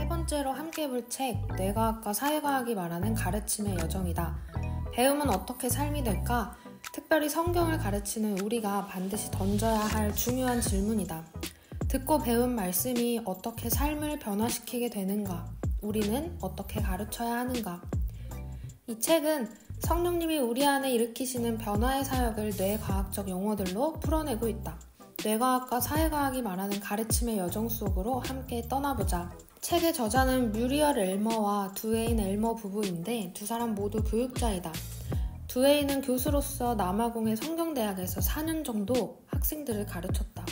세 번째로 함께 볼 책, 뇌과학과 사회과학이 말하는 가르침의 여정이다. 배움은 어떻게 삶이 될까? 특별히 성경을 가르치는 우리가 반드시 던져야 할 중요한 질문이다. 듣고 배운 말씀이 어떻게 삶을 변화시키게 되는가? 우리는 어떻게 가르쳐야 하는가? 이 책은 성령님이 우리 안에 일으키시는 변화의 사역을 뇌과학적 용어들로 풀어내고 있다. 뇌과학과 사회과학이 말하는 가르침의 여정 속으로 함께 떠나보자. 책의 저자는 뮤리얼 엘머와 두웨인 엘머 부부인데 두 사람 모두 교육자이다. 두웨인은 교수로서 남아공의 성경대학에서 4년 정도 학생들을 가르쳤다.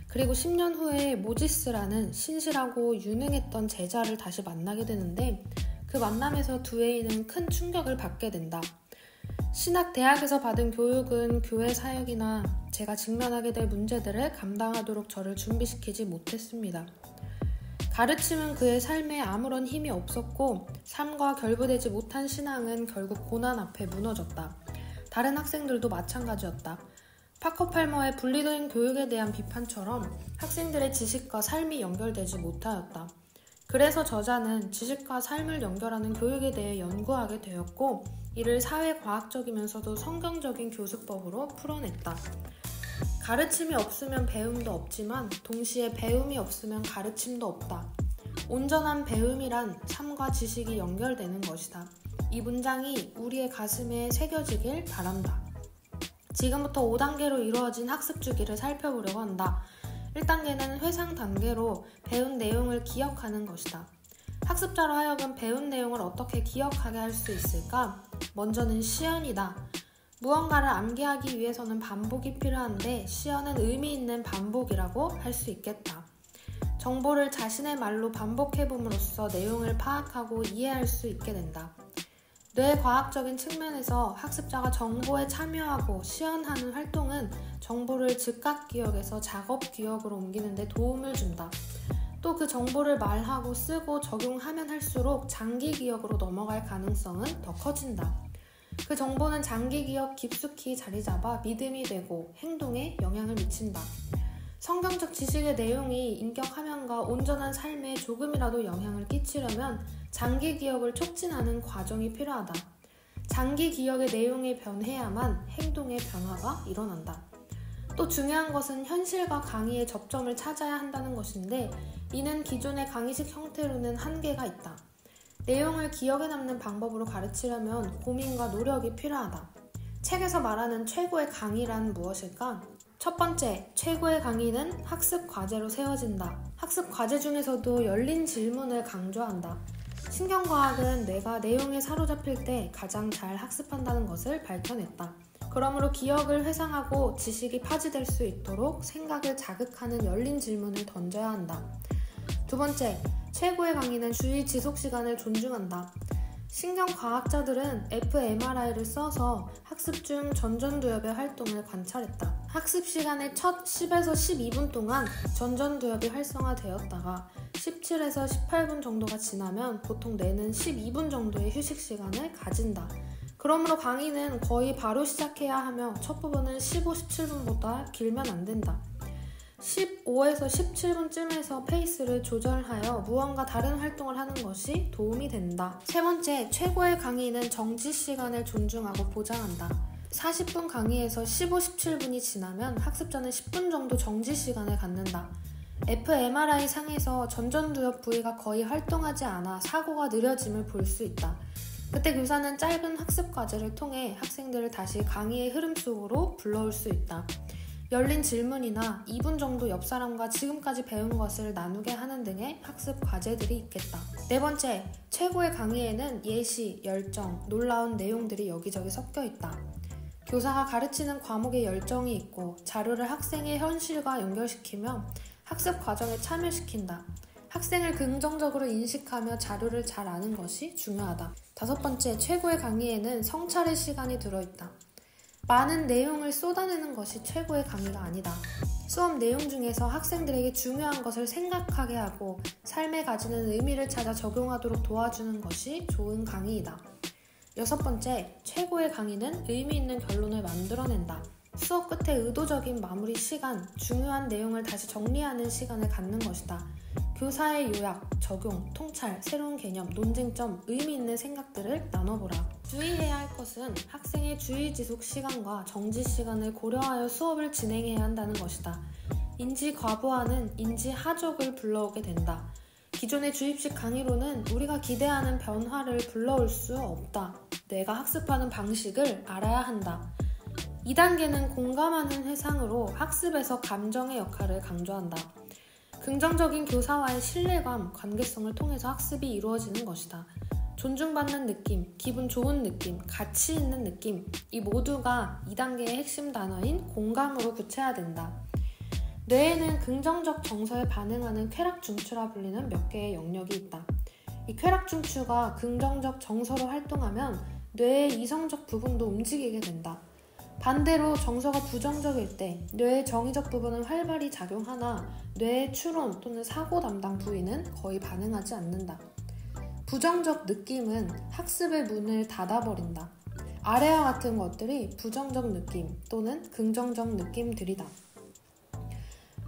그리고 10년 후에 모지스라는 신실하고 유능했던 제자를 다시 만나게 되는데 그 만남에서 두웨인은 큰 충격을 받게 된다. 신학대학에서 받은 교육은 교회 사역이나 제가 직면하게 될 문제들을 감당하도록 저를 준비시키지 못했습니다. 가르침은 그의 삶에 아무런 힘이 없었고 삶과 결부되지 못한 신앙은 결국 고난 앞에 무너졌다. 다른 학생들도 마찬가지였다. 파커 팔머의 분리된 교육에 대한 비판처럼 학생들의 지식과 삶이 연결되지 못하였다. 그래서 저자는 지식과 삶을 연결하는 교육에 대해 연구하게 되었고 이를 사회과학적이면서도 성경적인 교수법으로 풀어냈다. 가르침이 없으면 배움도 없지만 동시에 배움이 없으면 가르침도 없다. 온전한 배움이란 삶과 지식이 연결되는 것이다. 이 문장이 우리의 가슴에 새겨지길 바란다. 지금부터 5단계로 이루어진 학습 주기를 살펴보려고 한다. 1단계는 회상 단계로 배운 내용을 기억하는 것이다. 학습자로 하여금 배운 내용을 어떻게 기억하게 할 수 있을까? 먼저는 시연이다. 무언가를 암기하기 위해서는 반복이 필요한데 시연은 의미 있는 반복이라고 할 수 있겠다. 정보를 자신의 말로 반복해봄으로써 내용을 파악하고 이해할 수 있게 된다. 뇌과학적인 측면에서 학습자가 정보에 참여하고 시연하는 활동은 정보를 즉각 기억에서 작업 기억으로 옮기는 데 도움을 준다. 또 그 정보를 말하고 쓰고 적용하면 할수록 장기 기억으로 넘어갈 가능성은 더 커진다. 그 정보는 장기 기억 깊숙이 자리 잡아 믿음이 되고 행동에 영향을 미친다. 성경적 지식의 내용이 인격함양과 온전한 삶에 조금이라도 영향을 끼치려면 장기 기억을 촉진하는 과정이 필요하다. 장기 기억의 내용이 변해야만 행동의 변화가 일어난다. 또 중요한 것은 현실과 강의의 접점을 찾아야 한다는 것인데 이는 기존의 강의식 형태로는 한계가 있다. 내용을 기억에 남는 방법으로 가르치려면 고민과 노력이 필요하다. 책에서 말하는 최고의 강의란 무엇일까? 첫 번째, 최고의 강의는 학습 과제로 세워진다. 학습 과제 중에서도 열린 질문을 강조한다. 신경과학은 뇌가 내용에 사로잡힐 때 가장 잘 학습한다는 것을 밝혀냈다. 그러므로 기억을 회상하고 지식이 파지될 수 있도록 생각을 자극하는 열린 질문을 던져야 한다. 두 번째, 최고의 강의는 주의 지속 시간을 존중한다. 신경과학자들은 fMRI를 써서 학습 중 전전두엽의 활동을 관찰했다. 학습 시간의 첫 10에서 12분 동안 전전두엽이 활성화되었다가 17에서 18분 정도가 지나면 보통 뇌는 12분 정도의 휴식 시간을 가진다. 그러므로 강의는 거의 바로 시작해야 하며 첫 부분은 15, 17분보다 길면 안 된다. 15에서 17분쯤에서 페이스를 조절하여 무언가 다른 활동을 하는 것이 도움이 된다. 세 번째, 최고의 강의는 정지 시간을 존중하고 보장한다. 40분 강의에서 15, 17분이 지나면 학습자는 10분 정도 정지 시간을 갖는다. fMRI 상에서 전전두엽 부위가 거의 활동하지 않아 사고가 느려짐을 볼 수 있다. 그때 교사는 짧은 학습 과제를 통해 학생들을 다시 강의의 흐름 속으로 불러올 수 있다. 열린 질문이나 2분 정도 옆 사람과 지금까지 배운 것을 나누게 하는 등의 학습 과제들이 있겠다. 네 번째, 최고의 강의에는 예시, 열정, 놀라운 내용들이 여기저기 섞여 있다. 교사가 가르치는 과목에 열정이 있고 자료를 학생의 현실과 연결시키며 학습 과정에 참여시킨다. 학생을 긍정적으로 인식하며 자료를 잘 아는 것이 중요하다. 다섯 번째, 최고의 강의에는 성찰의 시간이 들어있다. 많은 내용을 쏟아내는 것이 최고의 강의가 아니다. 수업 내용 중에서 학생들에게 중요한 것을 생각하게 하고 삶에 가지는 의미를 찾아 적용하도록 도와주는 것이 좋은 강의이다. 여섯 번째, 최고의 강의는 의미 있는 결론을 만들어낸다. 수업 끝에 의도적인 마무리 시간, 중요한 내용을 다시 정리하는 시간을 갖는 것이다. 교사의 요약, 적용, 통찰, 새로운 개념, 논쟁점, 의미 있는 생각들을 나눠보라. 주의해야 할 것은 학생의 주의 지속 시간과 정지 시간을 고려하여 수업을 진행해야 한다는 것이다. 인지 과부하는 인지 하족을 불러오게 된다. 기존의 주입식 강의로는 우리가 기대하는 변화를 불러올 수 없다. 내가 학습하는 방식을 알아야 한다. 2단계는 공감하는 회상으로 학습에서 감정의 역할을 강조한다. 긍정적인 교사와의 신뢰감, 관계성을 통해서 학습이 이루어지는 것이다. 존중받는 느낌, 기분 좋은 느낌, 가치 있는 느낌, 이 모두가 2단계의 핵심 단어인 공감으로 구체화된다. 뇌에는 긍정적 정서에 반응하는 쾌락중추라 불리는 몇 개의 영역이 있다. 이 쾌락중추가 긍정적 정서로 활동하면 뇌의 이성적 부분도 움직이게 된다. 반대로 정서가 부정적일 때 뇌의 정의적 부분은 활발히 작용하나 뇌의 추론 또는 사고 담당 부위는 거의 반응하지 않는다. 부정적 느낌은 학습의 문을 닫아버린다. 아래와 같은 것들이 부정적 느낌 또는 긍정적 느낌들이다.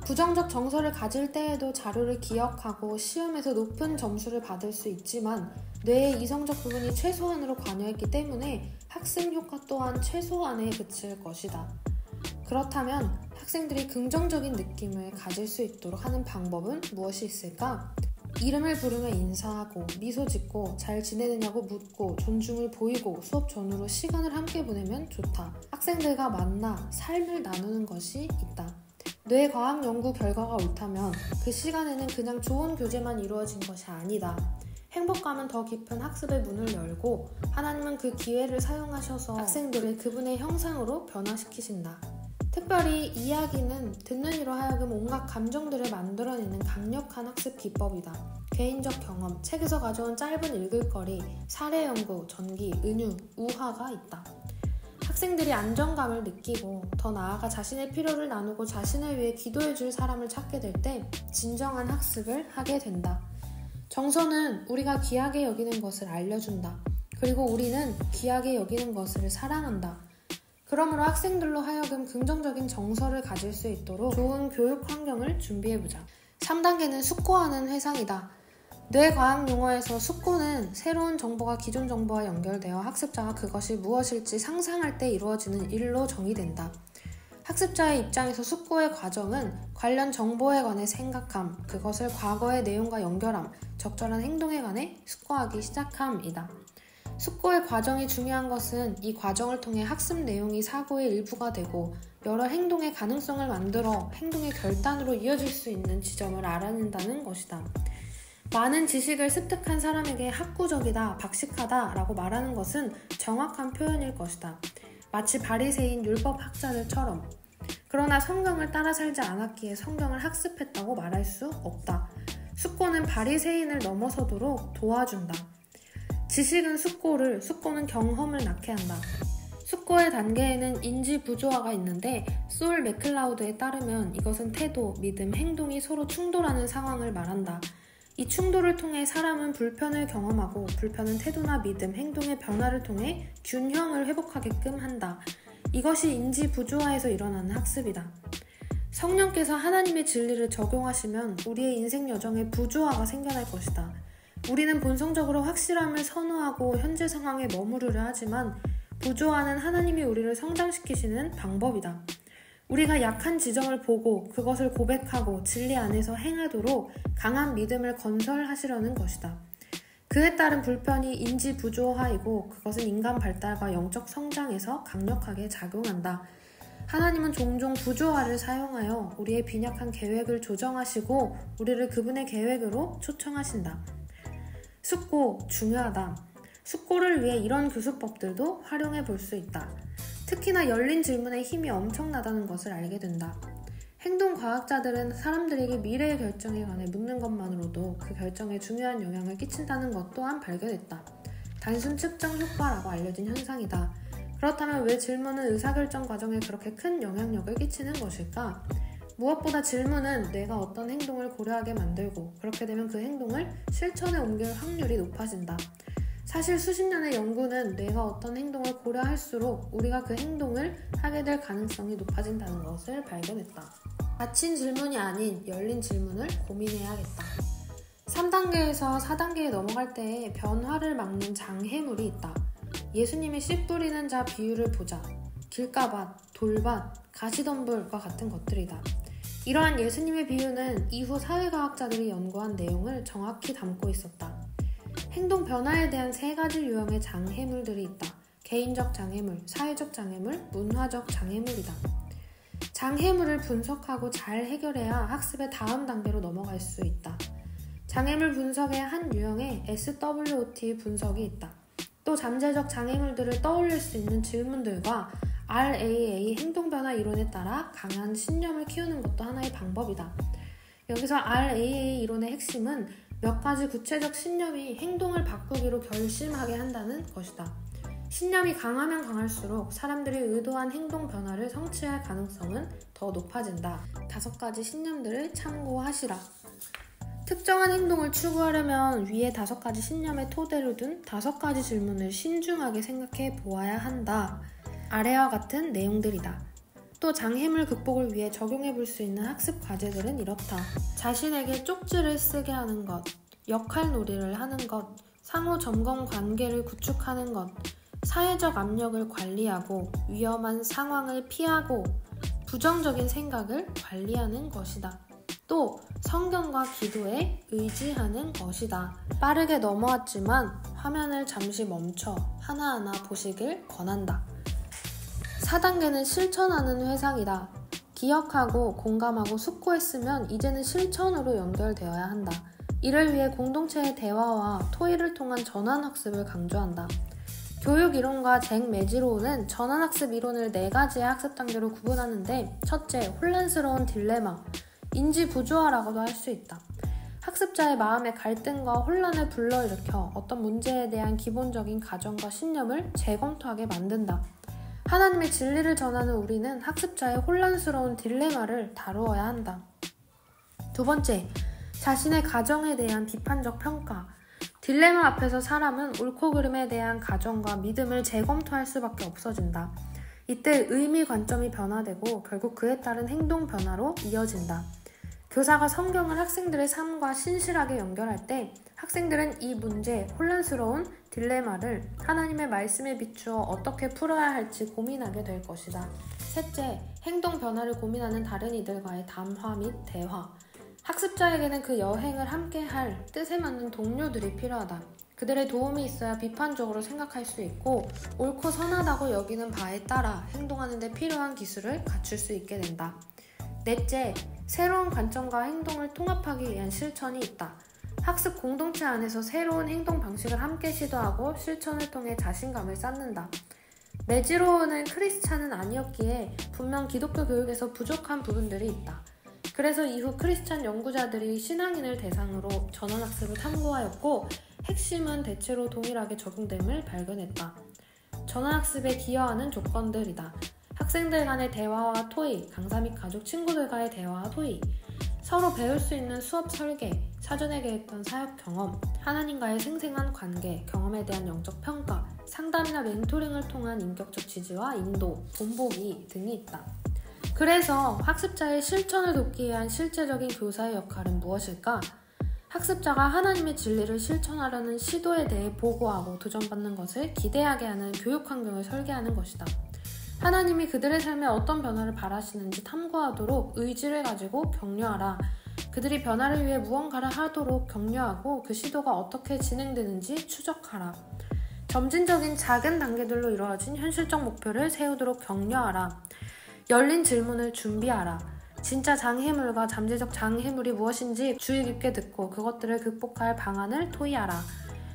부정적 정서를 가질 때에도 자료를 기억하고 시험에서 높은 점수를 받을 수 있지만 뇌의 이성적 부분이 최소한으로 관여했기 때문에 학습 효과 또한 최소한에 그칠 것이다. 그렇다면 학생들이 긍정적인 느낌을 가질 수 있도록 하는 방법은 무엇이 있을까? 이름을 부르며 인사하고 미소 짓고 잘 지내느냐고 묻고 존중을 보이고 수업 전후로 시간을 함께 보내면 좋다. 학생들과 만나 삶을 나누는 것이 있다. 뇌과학 연구 결과가 옳다면 그 시간에는 그냥 좋은 교제만 이루어진 것이 아니다. 행복감은 더 깊은 학습의 문을 열고 하나님은 그 기회를 사용하셔서 학생들을 그분의 형상으로 변화시키신다. 특별히 이야기는 듣는 이로 하여금 온갖 감정들을 만들어내는 강력한 학습 기법이다. 개인적 경험, 책에서 가져온 짧은 읽을거리, 사례 연구, 전기, 은유, 우화가 있다. 학생들이 안정감을 느끼고 더 나아가 자신의 필요를 나누고 자신을 위해 기도해줄 사람을 찾게 될 때 진정한 학습을 하게 된다. 정서는 우리가 귀하게 여기는 것을 알려준다. 그리고 우리는 귀하게 여기는 것을 사랑한다. 그러므로 학생들로 하여금 긍정적인 정서를 가질 수 있도록 좋은 교육 환경을 준비해보자. 3단계는 숙고하는 회상이다. 뇌과학 용어에서 숙고는 새로운 정보가 기존 정보와 연결되어 학습자가 그것이 무엇일지 상상할 때 이루어지는 일로 정의된다. 학습자의 입장에서 숙고의 과정은 관련 정보에 관해 생각함, 그것을 과거의 내용과 연결함, 적절한 행동에 관해 숙고하기 시작함이다. 숙고의 과정이 중요한 것은 이 과정을 통해 학습 내용이 사고의 일부가 되고 여러 행동의 가능성을 만들어 행동의 결단으로 이어질 수 있는 지점을 알아낸다는 것이다. 많은 지식을 습득한 사람에게 학구적이다, 박식하다 라고 말하는 것은 정확한 표현일 것이다. 마치 바리새인 율법학자들처럼. 그러나 성경을 따라 살지 않았기에 성경을 학습했다고 말할 수 없다. 숙고는 바리새인을 넘어서도록 도와준다. 지식은 숙고는 경험을 낳게 한다. 숙고의 단계에는 인지 부조화가 있는데 솔 맥클라우드에 따르면 이것은 태도, 믿음, 행동이 서로 충돌하는 상황을 말한다. 이 충돌을 통해 사람은 불편을 경험하고 불편은 태도나 믿음, 행동의 변화를 통해 균형을 회복하게끔 한다. 이것이 인지 부조화에서 일어나는 학습이다. 성령께서 하나님의 진리를 적용하시면 우리의 인생 여정에 부조화가 생겨날 것이다. 우리는 본성적으로 확실함을 선호하고 현재 상황에 머무르려 하지만 부조화는 하나님이 우리를 성장시키시는 방법이다. 우리가 약한 지점을 보고 그것을 고백하고 진리 안에서 행하도록 강한 믿음을 건설하시려는 것이다. 그에 따른 불편이 인지 부조화이고 그것은 인간 발달과 영적 성장에서 강력하게 작용한다. 하나님은 종종 부조화를 사용하여 우리의 빈약한 계획을 조정하시고 우리를 그분의 계획으로 초청하신다. 숙고, 중요하다. 숙고를 위해 이런 교수법들도 활용해 볼 수 있다. 특히나 열린 질문의 힘이 엄청나다는 것을 알게 된다. 행동과학자들은 사람들에게 미래의 결정에 관해 묻는 것만으로도 그 결정에 중요한 영향을 끼친다는 것 또한 발견했다. 단순 측정 효과라고 알려진 현상이다. 그렇다면 왜 질문은 의사결정 과정에 그렇게 큰 영향력을 끼치는 것일까? 무엇보다 질문은 뇌가 어떤 행동을 고려하게 만들고 그렇게 되면 그 행동을 실천에 옮길 확률이 높아진다. 사실 수십 년의 연구는 뇌가 어떤 행동을 고려할수록 우리가 그 행동을 하게 될 가능성이 높아진다는 것을 발견했다. 닫힌 질문이 아닌 열린 질문을 고민해야겠다. 3단계에서 4단계에 넘어갈 때에 변화를 막는 장애물이 있다. 예수님의 씨 뿌리는 자 비유를 보자. 길가밭, 돌밭, 가시덤불과 같은 것들이다. 이러한 예수님의 비유는 이후 사회과학자들이 연구한 내용을 정확히 담고 있었다. 행동 변화에 대한 3가지 유형의 장애물들이 있다. 개인적 장애물, 사회적 장애물, 문화적 장애물이다. 장애물을 분석하고 잘 해결해야 학습의 다음 단계로 넘어갈 수 있다. 장애물 분석의 한 유형에 SWOT 분석이 있다. 또 잠재적 장애물들을 떠올릴 수 있는 질문들과 RAA 행동변화 이론에 따라 강한 신념을 키우는 것도 하나의 방법이다. 여기서 RAA 이론의 핵심은 몇 가지 구체적 신념이 행동을 바꾸기로 결심하게 한다는 것이다. 신념이 강하면 강할수록 사람들이 의도한 행동 변화를 성취할 가능성은 더 높아진다. 5가지 신념들을 참고하시라. 특정한 행동을 추구하려면 위에 5가지 신념의 토대로 둔 5가지 질문을 신중하게 생각해 보아야 한다. 아래와 같은 내용들이다. 또 장애물 극복을 위해 적용해 볼 수 있는 학습 과제들은 이렇다. 자신에게 쪽지를 쓰게 하는 것, 역할 놀이를 하는 것, 상호 점검 관계를 구축하는 것, 사회적 압력을 관리하고 위험한 상황을 피하고 부정적인 생각을 관리하는 것이다. 또 성경과 기도에 의지하는 것이다. 빠르게 넘어왔지만 화면을 잠시 멈춰 하나하나 보시길 권한다. 4단계는 실천하는 회상이다. 기억하고 공감하고 숙고했으면 이제는 실천으로 연결되어야 한다. 이를 위해 공동체의 대화와 토의를 통한 전환학습을 강조한다. 교육이론가 잭 매지로우는 전환학습 이론을 4가지의 학습 단계로 구분하는데 첫째, 혼란스러운 딜레마, 인지부조화라고도 할 수 있다. 학습자의 마음의 갈등과 혼란을 불러일으켜 어떤 문제에 대한 기본적인 가정과 신념을 재검토하게 만든다. 하나님의 진리를 전하는 우리는 학습자의 혼란스러운 딜레마를 다루어야 한다. 2번째, 자신의 가정에 대한 비판적 평가. 딜레마 앞에서 사람은 옳고 그름에 대한 가정과 믿음을 재검토할 수밖에 없어진다. 이때 의미 관점이 변화되고 결국 그에 따른 행동 변화로 이어진다. 교사가 성경을 학생들의 삶과 신실하게 연결할 때 학생들은 이 문제, 혼란스러운 딜레마를 하나님의 말씀에 비추어 어떻게 풀어야 할지 고민하게 될 것이다. 셋째, 행동 변화를 고민하는 다른 이들과의 담화 및 대화. 학습자에게는 그 여행을 함께 할 뜻에 맞는 동료들이 필요하다. 그들의 도움이 있어야 비판적으로 생각할 수 있고 옳고 선하다고 여기는 바에 따라 행동하는 데 필요한 기술을 갖출 수 있게 된다. 넷째, 새로운 관점과 행동을 통합하기 위한 실천이 있다. 학습 공동체 안에서 새로운 행동 방식을 함께 시도하고 실천을 통해 자신감을 쌓는다. 매지로우는 크리스찬은 아니었기에 분명 기독교 교육에서 부족한 부분들이 있다. 그래서 이후 크리스찬 연구자들이 신앙인을 대상으로 전환학습을 탐구하였고 핵심은 대체로 동일하게 적용됨을 발견했다. 전환학습에 기여하는 조건들이다. 학생들 간의 대화와 토의, 강사 및 가족, 친구들과의 대화와 토의, 서로 배울 수 있는 수업 설계, 사전에 계획된 사역 경험, 하나님과의 생생한 관계, 경험에 대한 영적 평가, 상담이나 멘토링을 통한 인격적 지지와 인도, 본보기 등이 있다. 그래서 학습자의 실천을 돕기 위한 실제적인 교사의 역할은 무엇일까? 학습자가 하나님의 진리를 실천하려는 시도에 대해 보고하고 도전받는 것을 기대하게 하는 교육 환경을 설계하는 것이다. 하나님이 그들의 삶에 어떤 변화를 바라시는지 탐구하도록 의지를 가지고 격려하라. 그들이 변화를 위해 무언가를 하도록 격려하고 그 시도가 어떻게 진행되는지 추적하라. 점진적인 작은 단계들로 이루어진 현실적 목표를 세우도록 격려하라. 열린 질문을 준비하라. 진짜 장애물과 잠재적 장애물이 무엇인지 주의 깊게 듣고 그것들을 극복할 방안을 토의하라.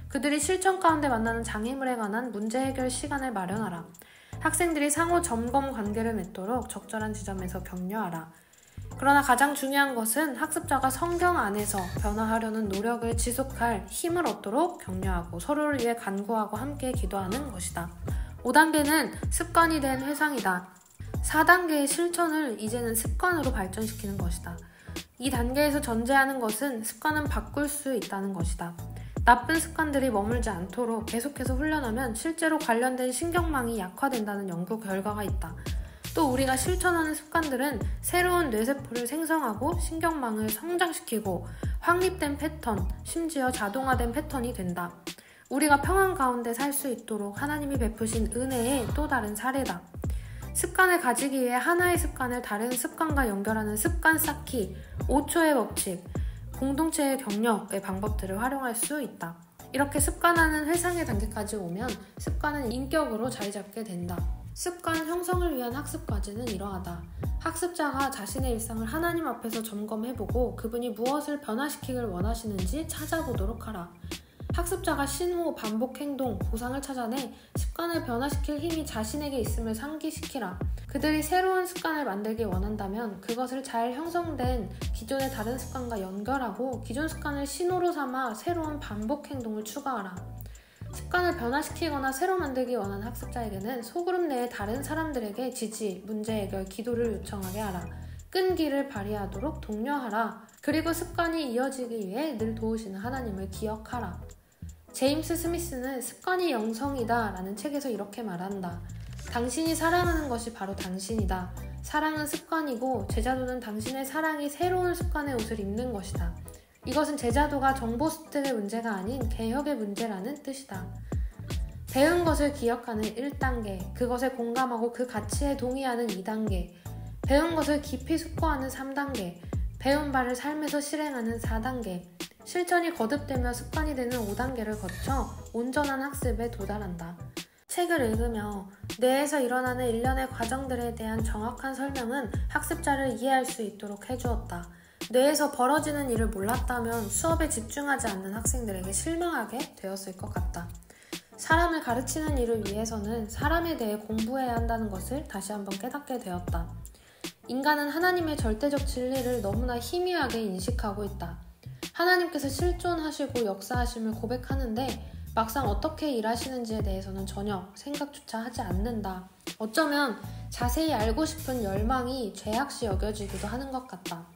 그들이 실천 가운데 만나는 장애물에 관한 문제 해결 시간을 마련하라. 학생들이 상호 점검 관계를 맺도록 적절한 지점에서 격려하라. 그러나 가장 중요한 것은 학습자가 성경 안에서 변화하려는 노력을 지속할 힘을 얻도록 격려하고 서로를 위해 간구하고 함께 기도하는 것이다. 5단계는 습관이 된 회상이다. 4단계의 실천을 이제는 습관으로 발전시키는 것이다. 이 단계에서 전제하는 것은 습관은 바꿀 수 있다는 것이다. 나쁜 습관들이 머물지 않도록 계속해서 훈련하면 실제로 관련된 신경망이 약화된다는 연구 결과가 있다. 또 우리가 실천하는 습관들은 새로운 뇌세포를 생성하고 신경망을 성장시키고 확립된 패턴, 심지어 자동화된 패턴이 된다. 우리가 평안 가운데 살 수 있도록 하나님이 베푸신 은혜의 또 다른 사례다. 습관을 가지기 위해 하나의 습관을 다른 습관과 연결하는 습관 쌓기, 5초의 법칙, 공동체의 경력의 방법들을 활용할 수 있다. 이렇게 습관화는 회상의 단계까지 오면 습관은 인격으로 자리 잡게 된다. 습관 형성을 위한 학습 과제는 이러하다. 학습자가 자신의 일상을 하나님 앞에서 점검해보고 그분이 무엇을 변화시키길 원하시는지 찾아보도록 하라. 학습자가 신호, 반복 행동, 보상을 찾아내 습관을 변화시킬 힘이 자신에게 있음을 상기시키라. 그들이 새로운 습관을 만들길 원한다면 그것을 잘 형성된 기존의 다른 습관과 연결하고 기존 습관을 신호로 삼아 새로운 반복 행동을 추가하라. 습관을 변화시키거나 새로 만들기 원하는 학습자에게는 소그룹 내의 다른 사람들에게 지지, 문제 해결, 기도를 요청하게 하라. 끈기를 발휘하도록 독려하라. 그리고 습관이 이어지기 위해 늘 도우시는 하나님을 기억하라. 제임스 스미스는 습관이 영성이다 라는 책에서 이렇게 말한다. 당신이 사랑하는 것이 바로 당신이다. 사랑은 습관이고 제자도는 당신의 사랑이 새로운 습관의 옷을 입는 것이다. 이것은 제자도가 정보 습득의 문제가 아닌 개혁의 문제라는 뜻이다. 배운 것을 기억하는 1단계, 그것에 공감하고 그 가치에 동의하는 2단계, 배운 것을 깊이 숙고하는 3단계, 배운 바를 삶에서 실행하는 4단계, 실천이 거듭되며 습관이 되는 5단계를 거쳐 온전한 학습에 도달한다. 책을 읽으며 뇌에서 일어나는 일련의 과정들에 대한 정확한 설명은 학습자를 이해할 수 있도록 해주었다. 뇌에서 벌어지는 일을 몰랐다면 수업에 집중하지 않는 학생들에게 실망하게 되었을 것 같다. 사람을 가르치는 일을 위해서는 사람에 대해 공부해야 한다는 것을 다시 한번 깨닫게 되었다. 인간은 하나님의 절대적 진리를 너무나 희미하게 인식하고 있다. 하나님께서 실존하시고 역사하심을 고백하는데 막상 어떻게 일하시는지에 대해서는 전혀 생각조차 하지 않는다. 어쩌면 자세히 알고 싶은 열망이 죄악시 여겨지기도 하는 것 같다.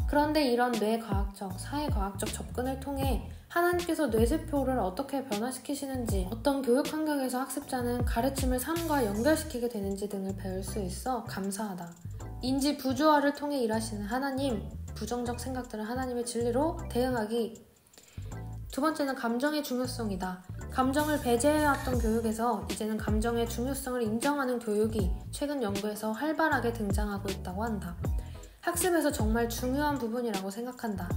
그런데 이런 뇌과학적, 사회과학적 접근을 통해 하나님께서 뇌세포를 어떻게 변화시키시는지, 어떤 교육 환경에서 학습자는 가르침을 삶과 연결시키게 되는지 등을 배울 수 있어 감사하다. 인지 부조화를 통해 일하시는 하나님, 부정적 생각들을 하나님의 진리로 대응하기. 두 번째는 감정의 중요성이다. 감정을 배제해왔던 교육에서 이제는 감정의 중요성을 인정하는 교육이 최근 연구에서 활발하게 등장하고 있다고 한다. 학습에서 정말 중요한 부분이라고 생각한다.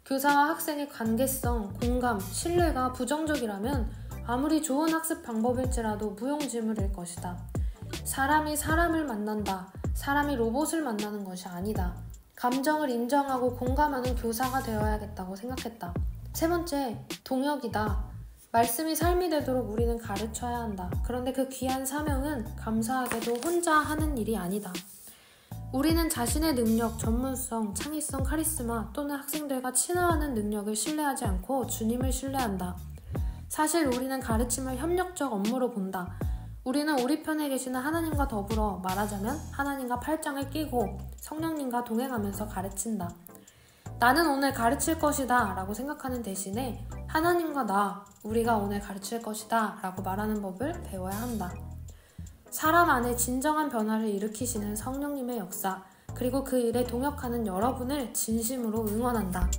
교사와 학생의 관계성, 공감, 신뢰가 부정적이라면 아무리 좋은 학습 방법일지라도 무용지물일 것이다. 사람이 사람을 만난다. 사람이 로봇을 만나는 것이 아니다. 감정을 인정하고 공감하는 교사가 되어야겠다고 생각했다. 세 번째, 동역이다. 말씀이 삶이 되도록 우리는 가르쳐야 한다. 그런데 그 귀한 사명은 감사하게도 혼자 하는 일이 아니다. 우리는 자신의 능력, 전문성, 창의성, 카리스마 또는 학생들과 친화하는 능력을 신뢰하지 않고 주님을 신뢰한다. 사실 우리는 가르침을 협력적 업무로 본다. 우리는 우리 편에 계시는 하나님과 더불어 말하자면 하나님과 팔짱을 끼고 성령님과 동행하면서 가르친다. 나는 오늘 가르칠 것이다 라고 생각하는 대신에 하나님과 우리가 오늘 가르칠 것이다 라고 말하는 법을 배워야 한다. 사람 안에 진정한 변화를 일으키시는 성령님의 역사, 그리고 그 일에 동역하는 여러분을 진심으로 응원한다.